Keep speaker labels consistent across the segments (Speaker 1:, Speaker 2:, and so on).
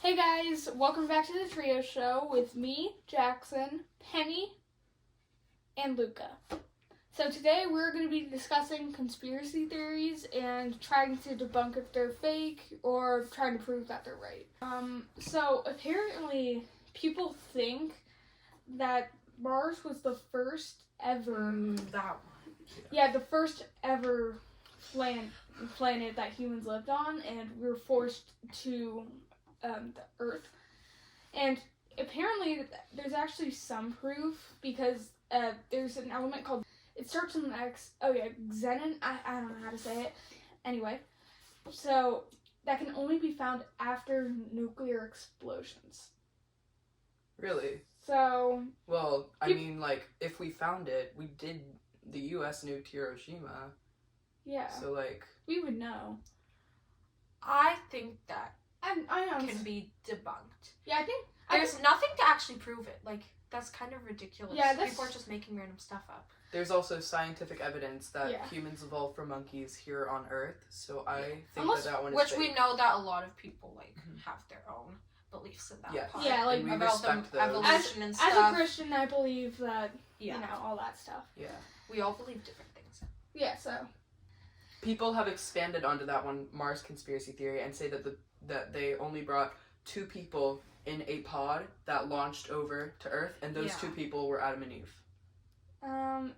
Speaker 1: Hey guys, welcome back to the Trio Show with me, Jackson, Penny, and Luca. So today we're going to be discussing conspiracy theories and trying to debunk if they're fake or trying to prove that they're right. So apparently people think that Mars was the first ever...
Speaker 2: That one.
Speaker 1: Yeah, the first ever planet that humans lived on, and we were forced to the Earth. And apparently there's actually some proof because there's an element called, it starts with an X, xenon, I don't know how to say it. Anyway, so that can only be found after nuclear explosions.
Speaker 3: Really?
Speaker 1: So...
Speaker 3: Well, I mean, like, if we found it, the U.S. nuked Hiroshima.
Speaker 1: Yeah.
Speaker 3: So, like...
Speaker 1: We would know.
Speaker 2: I think that
Speaker 1: I know.
Speaker 2: can be debunked.
Speaker 1: Yeah, I think...
Speaker 2: There's nothing to actually prove it. Like, that's kind of ridiculous.
Speaker 1: Yeah,
Speaker 2: People are just making random stuff up.
Speaker 3: There's also scientific evidence that
Speaker 1: Yeah.
Speaker 3: humans evolved from monkeys here on Earth, so I think
Speaker 1: Unless-
Speaker 3: that one is
Speaker 2: Which
Speaker 3: fake.
Speaker 2: we know that a lot of people, like, have their own beliefs in that
Speaker 3: Yeah.
Speaker 2: part.
Speaker 1: Yeah, like,
Speaker 3: and we
Speaker 2: about the
Speaker 3: respect those.
Speaker 2: evolution and
Speaker 1: As
Speaker 2: stuff.
Speaker 1: a Christian, I believe that,
Speaker 2: Yeah.
Speaker 1: you know, all that stuff.
Speaker 3: Yeah.
Speaker 2: We all believe different things.
Speaker 1: Yeah, so...
Speaker 3: People have expanded onto that one Mars conspiracy theory and say that they only brought 2 people in a pod that launched over to Earth, and those 2 people were Adam and Eve.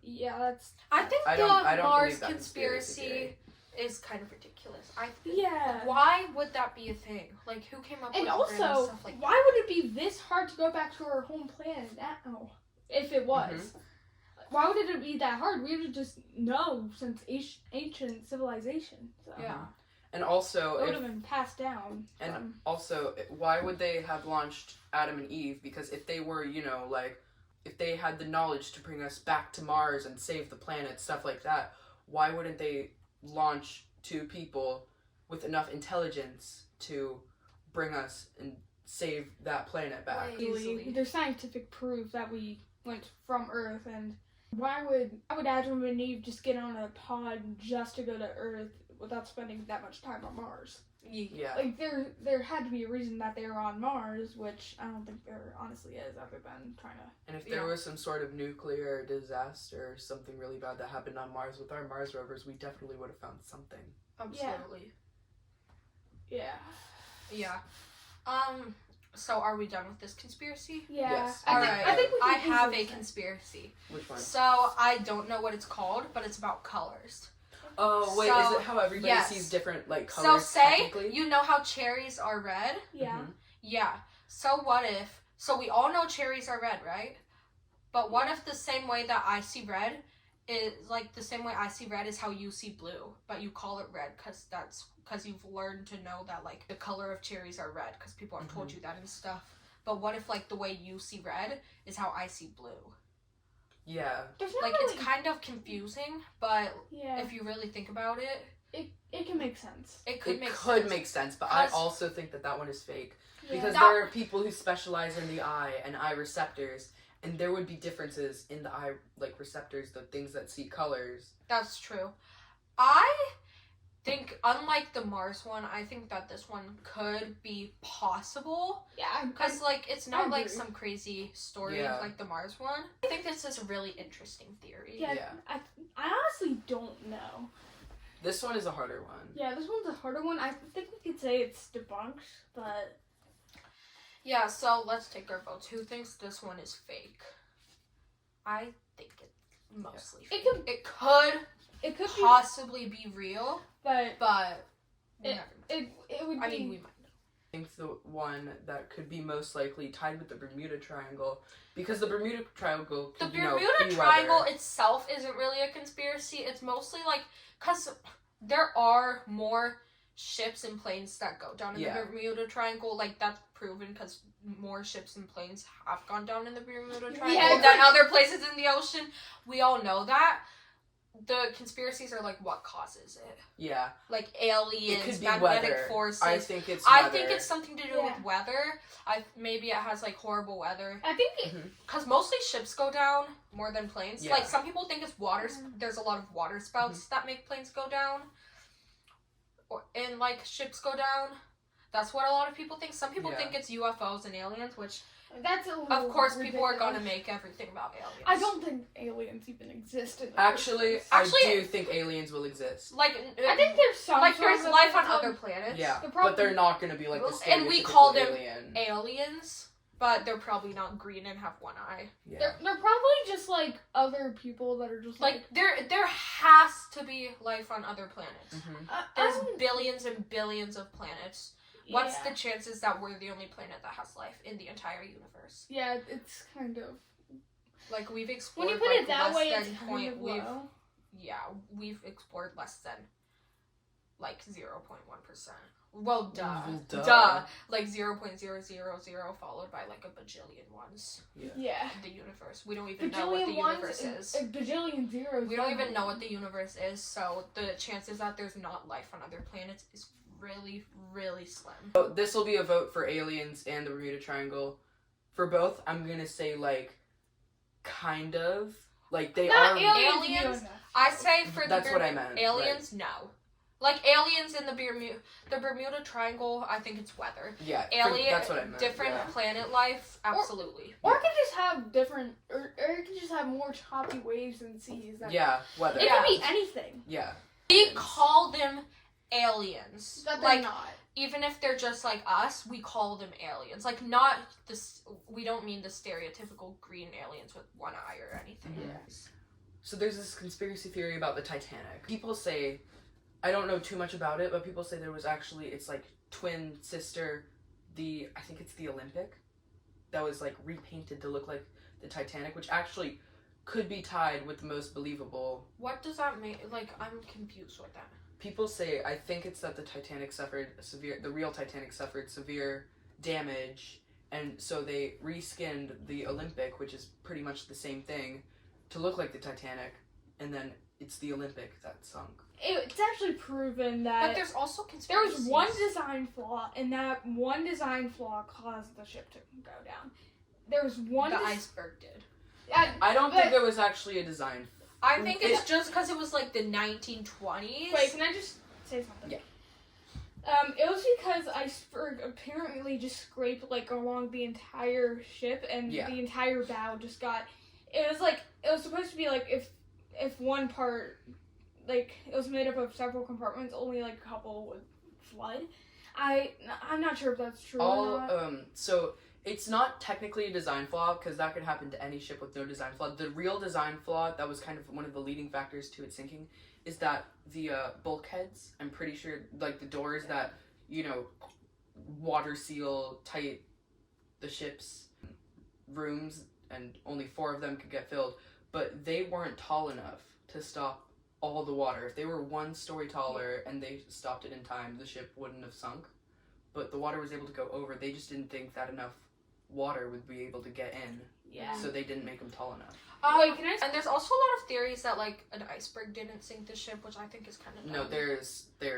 Speaker 1: Yeah, that's...
Speaker 2: I think
Speaker 3: I
Speaker 2: the
Speaker 3: don't
Speaker 2: Mars
Speaker 3: believe that conspiracy
Speaker 2: conspiracy is kind of ridiculous.
Speaker 1: Yeah.
Speaker 2: Why would that be a thing? Like, who came up
Speaker 1: And
Speaker 2: with random
Speaker 1: also,
Speaker 2: stuff like that?
Speaker 1: why would it be this hard to go back to our home planet now? If it was. Why would it be that hard? We would just know since ancient civilization. So.
Speaker 2: Yeah.
Speaker 3: And also,
Speaker 1: It would have been passed down.
Speaker 3: And
Speaker 1: from-
Speaker 3: also, why would they have launched Adam and Eve? Because if they were, you know, like, if they had the knowledge to bring us back to Mars and save the planet, stuff like that, why wouldn't they launch 2 people with enough intelligence to bring us and save that planet back?
Speaker 2: Right. Easily.
Speaker 1: There's scientific proof that we went from Earth, and why would Adam and Eve just get on a pod just to go to Earth without spending that much time on Mars?
Speaker 3: Yeah.
Speaker 1: Like, there had to be a reason that they were on Mars, which I don't think there honestly is, other than trying to...
Speaker 3: And if there was some sort of nuclear disaster or something really bad that happened on Mars with our Mars rovers, we definitely would have found something.
Speaker 2: Absolutely.
Speaker 1: Yeah.
Speaker 2: Yeah. So are we done with this conspiracy?
Speaker 1: Yeah.
Speaker 3: Yes.
Speaker 1: I think we
Speaker 2: I
Speaker 1: can
Speaker 2: have
Speaker 1: easily
Speaker 2: a
Speaker 1: say-
Speaker 2: conspiracy.
Speaker 3: Which one?
Speaker 2: So I don't know what it's called, but it's about colors.
Speaker 3: Oh, wait,
Speaker 2: So,
Speaker 3: is it how everybody
Speaker 2: yes.
Speaker 3: sees different, like,
Speaker 2: So
Speaker 3: colors
Speaker 2: say
Speaker 3: technically?
Speaker 2: you know how cherries are red?
Speaker 1: Yeah.
Speaker 2: Yeah. So what if, so we all know cherries are red, right? But what if the same way that I see red is, like, the same way I see red is how you see blue, but you call it red because you've learned to know that, like, the color of cherries are red because people have told you that and stuff. But what if, like, the way you see red is how I see blue?
Speaker 3: Yeah.
Speaker 1: There's not
Speaker 2: Like,
Speaker 1: really...
Speaker 2: it's kind of confusing, but
Speaker 1: Yeah.
Speaker 2: if you really think about it,
Speaker 1: It can make sense.
Speaker 2: it could make
Speaker 3: could
Speaker 2: sense.
Speaker 3: make sense, but I
Speaker 2: 'Cause-
Speaker 3: also think that one is fake.
Speaker 1: Yeah.
Speaker 3: Because
Speaker 2: That-
Speaker 3: there are people who specialize in the eye and eye receptors, and there would be differences in the eye, like, receptors, the things that see colors.
Speaker 2: That's true. I think, unlike the Mars one, I think that this one could be possible.
Speaker 1: Yeah,
Speaker 2: Because, like, it's not, like,
Speaker 1: agree.
Speaker 2: some crazy story
Speaker 3: Yeah.
Speaker 2: like the Mars one. I think this is a really interesting theory.
Speaker 1: Yeah,
Speaker 3: Yeah.
Speaker 1: I honestly don't know.
Speaker 3: This one is a harder one.
Speaker 1: Yeah, this one's a harder one. I think we could say it's debunked, but...
Speaker 2: Yeah, so let's take our votes. Who thinks this one is fake? I think it's mostly fake.
Speaker 1: It could
Speaker 2: It could
Speaker 1: be,
Speaker 2: possibly be real,
Speaker 1: but
Speaker 2: but
Speaker 1: it would be...
Speaker 2: I mean, we might.
Speaker 3: I think the one that could be most likely tied with the Bermuda Triangle, because the Bermuda Triangle
Speaker 2: The
Speaker 3: could,
Speaker 2: Bermuda
Speaker 3: be
Speaker 2: Triangle
Speaker 3: weather.
Speaker 2: itself isn't really a conspiracy. It's mostly like, because there are more ships and planes that go down in
Speaker 3: Yeah.
Speaker 2: the Bermuda Triangle. Like, that's proven because more ships and planes have gone down in the Bermuda Triangle
Speaker 1: Yeah,
Speaker 2: than other places in the ocean. We all know that. The conspiracies are like what causes it.
Speaker 3: Yeah.
Speaker 2: Like
Speaker 3: It
Speaker 2: aliens,
Speaker 3: could be
Speaker 2: magnetic
Speaker 3: weather.
Speaker 2: forces.
Speaker 3: I think it's
Speaker 2: I
Speaker 3: weather.
Speaker 2: think it's something to do
Speaker 1: Yeah.
Speaker 2: with weather. Maybe it has like horrible weather.
Speaker 1: I think it...
Speaker 2: Because mostly ships go down more than planes.
Speaker 3: Yeah.
Speaker 2: Like, some people think it's water. There's a lot of water spouts that make planes go down. And, like, ships go down. That's what a lot of people think. Some people
Speaker 3: Yeah.
Speaker 2: think it's UFOs and aliens, which
Speaker 1: That's a little
Speaker 2: of course people are
Speaker 1: ridiculous.
Speaker 2: gonna make everything about aliens.
Speaker 1: I don't think aliens even exist. In the
Speaker 3: Actually,
Speaker 1: first place.
Speaker 2: Actually-
Speaker 3: I do think aliens will exist.
Speaker 2: like
Speaker 1: I think there's some.
Speaker 2: like
Speaker 1: sort
Speaker 2: there's
Speaker 1: of
Speaker 2: life on
Speaker 1: evidence
Speaker 2: other
Speaker 1: of-
Speaker 2: planets.
Speaker 3: Yeah,
Speaker 1: The
Speaker 3: but they're not gonna be like the
Speaker 2: And we
Speaker 3: stereotypical
Speaker 2: call them
Speaker 3: alien.
Speaker 2: aliens, but they're probably not green and have one eye.
Speaker 3: Yeah.
Speaker 1: They're probably just like other people that are just
Speaker 2: Like there has to be life on other planets.
Speaker 3: Mhm.
Speaker 2: There's billions and billions of planets. What's
Speaker 1: yeah.
Speaker 2: the chances that we're the only planet that has life in the entire universe?
Speaker 1: Yeah, it's kind of.
Speaker 2: Like we've explored
Speaker 1: When you put
Speaker 2: like
Speaker 1: it that
Speaker 2: less
Speaker 1: way,
Speaker 2: than
Speaker 1: it's kind
Speaker 2: point.
Speaker 1: of
Speaker 2: We've
Speaker 1: low.
Speaker 2: we've explored less than like 0.1%. Well, duh.
Speaker 3: Well,
Speaker 2: Duh. Like 0.000 followed by like a bajillion ones.
Speaker 1: Yeah.
Speaker 2: In the universe. We don't even know what the
Speaker 1: Bajillion ones,
Speaker 2: universe is.
Speaker 1: a bajillion zeros.
Speaker 2: We don't even know what the universe is, so the chances that there's not life on other planets is really, really slim.
Speaker 3: So this will be a vote for aliens and the Bermuda Triangle. For both, I'm gonna say like, kind of like they
Speaker 1: Not
Speaker 3: are.
Speaker 2: aliens.
Speaker 1: enough.
Speaker 2: I say for the
Speaker 3: That's what I meant.
Speaker 2: aliens, no. Like aliens in the Bermuda Triangle, I think it's weather.
Speaker 3: Yeah,
Speaker 2: Alien,
Speaker 3: that's what I meant.
Speaker 2: different
Speaker 3: yeah.
Speaker 2: planet life, absolutely.
Speaker 1: Or it could just have different, or it could just have more choppy waves and seas. That
Speaker 3: Yeah, weather.
Speaker 1: It
Speaker 2: Yeah.
Speaker 1: could be anything.
Speaker 3: Yeah.
Speaker 2: We call them aliens.
Speaker 1: But they're
Speaker 2: Like,
Speaker 1: not.
Speaker 2: even if they're just like us, we call them aliens. Like, not this. We don't mean the stereotypical green aliens with one eye or anything.
Speaker 1: Yes.
Speaker 3: So there's this conspiracy theory about the Titanic. People say, I don't know too much about it, but people say there was actually, it's like twin sister, I think it's the Olympic, that was like repainted to look like the Titanic, which actually could be tied with the most believable.
Speaker 2: What does that mean? Like, I'm confused with that.
Speaker 3: People say, I think it's that the real Titanic suffered severe damage, and so they reskinned the Olympic, which is pretty much the same thing, to look like the Titanic, and then it's the Olympic that sunk.
Speaker 1: It's actually proven
Speaker 2: But
Speaker 1: that
Speaker 2: there's also
Speaker 1: there
Speaker 2: conspiracies.
Speaker 1: was one design flaw, and that one design flaw caused the ship to go down. There was one.
Speaker 2: The iceberg did.
Speaker 3: I don't
Speaker 1: But-
Speaker 3: think there was actually a design.
Speaker 2: I think it's just because it was like the 1920s.
Speaker 1: Wait, can I just say something?
Speaker 3: Yeah.
Speaker 1: It was because iceberg apparently just scraped like along the entire ship, and
Speaker 3: Yeah.
Speaker 1: the entire bow just got. It was supposed to be like if one part, like it was made up of several compartments, only like a couple would flood. I'm not sure if that's true or not.
Speaker 3: So it's not technically a design flaw because that could happen to any ship with no design flaw. The real design flaw that was kind of one of the leading factors to it sinking is that the bulkheads, I'm pretty sure, like the doors that, water seal tight the ship's rooms, and only 4 of them could get filled, but they weren't tall enough to stop all the water. If they were 1 story taller and they stopped it in time, the ship wouldn't have sunk. But the water was able to go over. They just didn't think that enough water would be able to get in,
Speaker 1: Yeah.
Speaker 3: so they didn't make them tall enough.
Speaker 1: Wait, can I?
Speaker 2: And there's also a lot of theories that like an iceberg didn't sink the ship, which I think is kind of
Speaker 3: No,
Speaker 2: dumb.
Speaker 3: there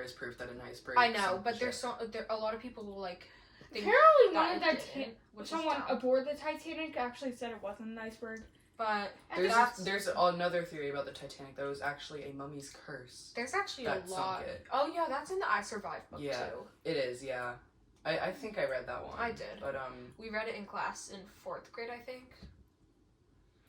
Speaker 3: is proof that an iceberg.
Speaker 2: I know,
Speaker 3: sunk
Speaker 2: but
Speaker 3: the
Speaker 2: there's
Speaker 3: ship.
Speaker 2: a lot of people who like think
Speaker 1: Apparently,
Speaker 2: that
Speaker 1: one of
Speaker 2: it
Speaker 1: the
Speaker 2: didn't, which is
Speaker 1: someone
Speaker 2: dumb.
Speaker 1: aboard the Titanic actually said it wasn't an iceberg.
Speaker 2: But
Speaker 3: There's another theory about the Titanic that was actually a mummy's curse.
Speaker 2: there's actually
Speaker 3: that
Speaker 2: a
Speaker 3: sunk
Speaker 2: lot.
Speaker 3: it.
Speaker 2: Oh yeah, that's in the I Survived book
Speaker 3: Yeah.
Speaker 2: too.
Speaker 3: It is, yeah. I think I read that one.
Speaker 2: I did.
Speaker 3: But
Speaker 2: We read it in class in 4th grade, I think.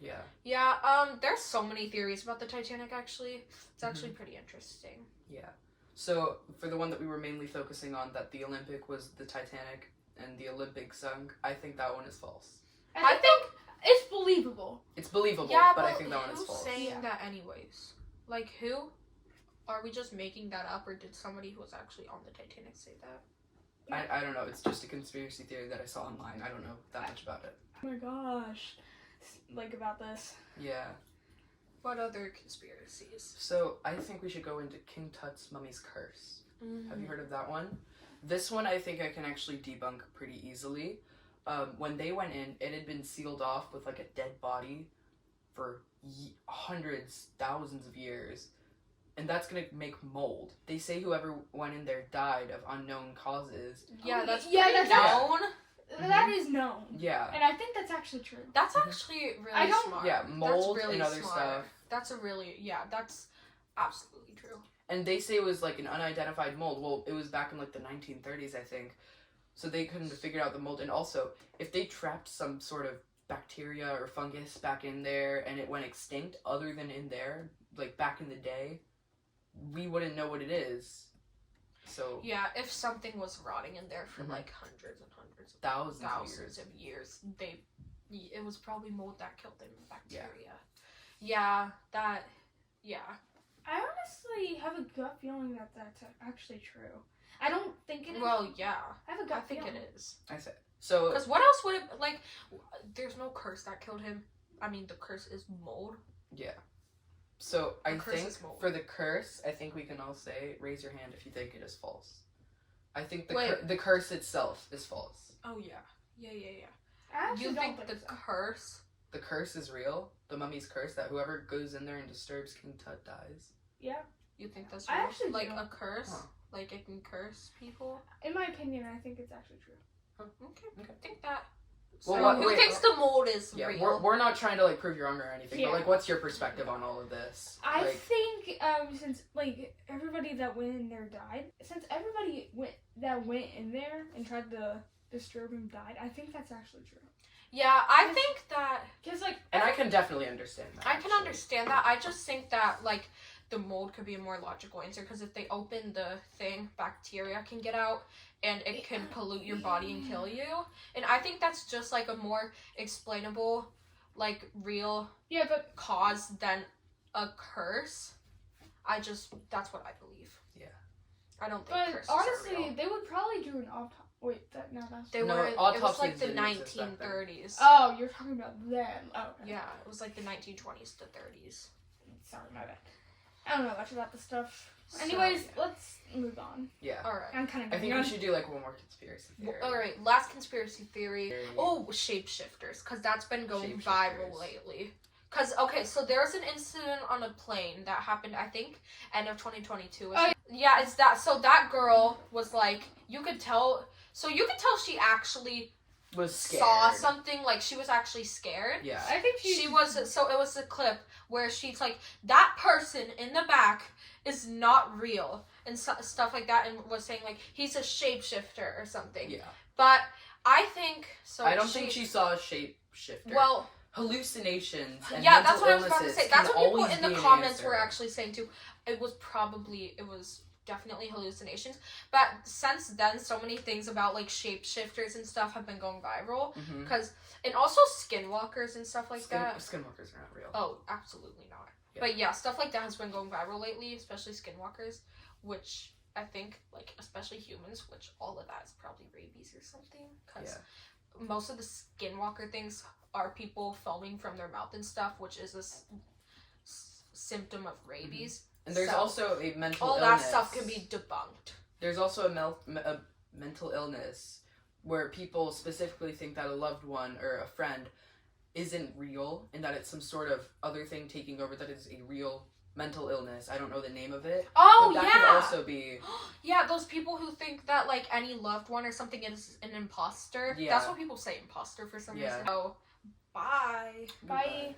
Speaker 3: yeah.
Speaker 2: Yeah, there's so many theories about the Titanic actually. It's actually pretty interesting.
Speaker 3: Yeah. So for the one that we were mainly focusing on, that the Olympic was the Titanic and the Olympic sunk, I think that one is false.
Speaker 2: I think
Speaker 1: it's believable.
Speaker 3: It's believable,
Speaker 2: yeah,
Speaker 3: but I think that one is
Speaker 2: who's
Speaker 3: false.
Speaker 2: saying
Speaker 1: Yeah.
Speaker 2: that anyways? Like who? Are we just making that up, or did somebody who was actually on the Titanic say that?
Speaker 3: I don't know. It's just a conspiracy theory that I saw online. I don't know that much about it.
Speaker 1: Oh my gosh, like about this.
Speaker 3: Yeah.
Speaker 2: What other conspiracies?
Speaker 3: So I think we should go into King Tut's mummy's curse. Have you heard of that one? This one I think I can actually debunk pretty easily. When they went in, it had been sealed off with like a dead body for hundreds, thousands of years. And that's gonna make mold. They say whoever went in there died of unknown causes.
Speaker 2: Yeah, that's
Speaker 1: Yeah,
Speaker 2: pretty
Speaker 1: that's-
Speaker 2: known.
Speaker 1: That is known,
Speaker 3: Yeah.
Speaker 1: and I think that's actually true.
Speaker 2: That's actually really
Speaker 1: I don't-
Speaker 2: smart.
Speaker 3: Yeah, mold
Speaker 2: that's really
Speaker 3: and other
Speaker 2: smart.
Speaker 3: stuff.
Speaker 2: That's a really that's absolutely true.
Speaker 3: And they say it was like an unidentified mold. Well, it was back in like the 1930s, I think. So they couldn't have figured out the mold. And also, if they trapped some sort of bacteria or fungus back in there and it went extinct other than in there, like back in the day, we wouldn't know what it is. So
Speaker 2: Yeah, if something was rotting in there for like hundreds and hundreds of
Speaker 3: thousands
Speaker 2: of years, it was probably mold that killed them, bacteria. Yeah,
Speaker 1: I honestly have a gut feeling that that's actually true. I don't think it is.
Speaker 2: Well, yeah.
Speaker 1: I have a
Speaker 2: I
Speaker 1: gut
Speaker 2: think
Speaker 1: feeling.
Speaker 2: it is.
Speaker 3: I said so.
Speaker 2: Because what else would it, like, there's no curse that killed him. I mean, the curse is mold.
Speaker 3: Yeah. So I
Speaker 2: The curse
Speaker 3: think
Speaker 2: is mold.
Speaker 3: for the curse, I think we can all say, raise your hand if you think it is false. I think the
Speaker 2: Wait.
Speaker 3: the curse itself is false.
Speaker 2: Oh, yeah. Yeah.
Speaker 1: I actually
Speaker 2: You
Speaker 1: don't
Speaker 2: think the
Speaker 1: so.
Speaker 2: curse?
Speaker 3: The curse is real. The mummy's curse that whoever goes in there and disturbs King Tut dies.
Speaker 1: Yeah.
Speaker 2: You think that's
Speaker 1: I
Speaker 2: real?
Speaker 1: actually
Speaker 2: like
Speaker 1: do.
Speaker 2: a curse?
Speaker 3: Huh.
Speaker 2: Like it can curse people?
Speaker 1: In my opinion, I think it's actually true.
Speaker 2: Okay.
Speaker 3: Okay.
Speaker 2: I think that.
Speaker 3: Well,
Speaker 2: So
Speaker 3: what-
Speaker 2: who
Speaker 3: wait,
Speaker 2: thinks the mold is
Speaker 3: Yeah,
Speaker 2: real?
Speaker 3: we're not trying to like prove you wrong or anything,
Speaker 1: Yeah.
Speaker 3: but like, what's your perspective on all of this?
Speaker 1: I
Speaker 3: Like,
Speaker 1: think since like everybody that went in there died, since everybody went in there and tried to disturb him died, I think that's actually true.
Speaker 2: Yeah, I think that.
Speaker 1: Cause like
Speaker 3: and I can definitely understand that.
Speaker 2: I can
Speaker 3: actually.
Speaker 2: understand that. I just think that, like, the mold could be a more logical answer because if they open the thing, bacteria can get out and it can pollute your body and kill you. And I think that's just, like, a more explainable, like, real
Speaker 1: yeah, but
Speaker 2: cause than a curse. That's what I believe.
Speaker 3: Yeah.
Speaker 2: I don't think curses
Speaker 1: honestly,
Speaker 2: are real.
Speaker 1: they would probably do an autopsy. Wait, that's
Speaker 2: They
Speaker 3: No,
Speaker 2: were, it was
Speaker 3: autopsies
Speaker 2: like the
Speaker 3: didn't exist back then.
Speaker 2: 1930s.
Speaker 1: Oh, you're talking about them. Oh, okay.
Speaker 2: Yeah, it was like the 1920s to 30s.
Speaker 1: Sorry, my bad. I don't know much about this stuff. Anyways,
Speaker 2: So, yeah.
Speaker 1: let's move on.
Speaker 3: Yeah.
Speaker 2: Alright.
Speaker 1: I'm kind of
Speaker 3: I think we should do like one more conspiracy theory.
Speaker 2: Alright, last conspiracy theory. Oh, shapeshifters, because that's been going viral
Speaker 3: Shapeshifters.
Speaker 2: lately. Because, okay, so there was an incident on a plane that happened, I think, end of 2022.
Speaker 1: Oh,
Speaker 2: Yeah, it's that. So that girl was like, you could tell she actually
Speaker 3: Was scared.
Speaker 2: saw something, like she was actually scared.
Speaker 3: Yeah.
Speaker 1: I think
Speaker 2: She was, so it was a clip where she's like, that person in the back is not real, and stuff like that, and was saying, like, he's a shapeshifter or something.
Speaker 3: Yeah.
Speaker 2: But I think, so
Speaker 3: I don't think she saw a shapeshifter.
Speaker 2: Well,
Speaker 3: hallucinations and
Speaker 2: yeah,
Speaker 3: mental
Speaker 2: that's what I was about to
Speaker 3: illnesses
Speaker 2: say. That's
Speaker 3: can
Speaker 2: what people
Speaker 3: always
Speaker 2: in the
Speaker 3: be an
Speaker 2: comments
Speaker 3: answer.
Speaker 2: were actually saying too. It was definitely hallucinations. But since then, so many things about like shapeshifters and stuff have been going viral.
Speaker 3: Mhm.
Speaker 2: And also skinwalkers and stuff like that.
Speaker 3: Skinwalkers are not real.
Speaker 2: Oh, absolutely not.
Speaker 3: Yeah.
Speaker 2: But yeah, stuff like that has been going viral lately, especially skinwalkers, which I think, like, especially humans, which all of that is probably rabies or something. Because most of the skinwalker things are people foaming from their mouth and stuff, which is a symptom of rabies.
Speaker 3: And there's
Speaker 2: So,
Speaker 3: also a mental
Speaker 2: all
Speaker 3: illness.
Speaker 2: that stuff can be debunked.
Speaker 3: There's also a mental illness where people specifically think that a loved one or a friend isn't real and that it's some sort of other thing taking over that is a real mental illness. I don't know the name of it.
Speaker 2: Oh,
Speaker 3: but that
Speaker 2: yeah!
Speaker 3: could also be...
Speaker 2: Yeah, those people who think that, like, any loved one or something is an imposter.
Speaker 3: Yeah.
Speaker 2: That's what people say, imposter, for some
Speaker 3: Yeah.
Speaker 2: reason. So, bye!
Speaker 1: Bye.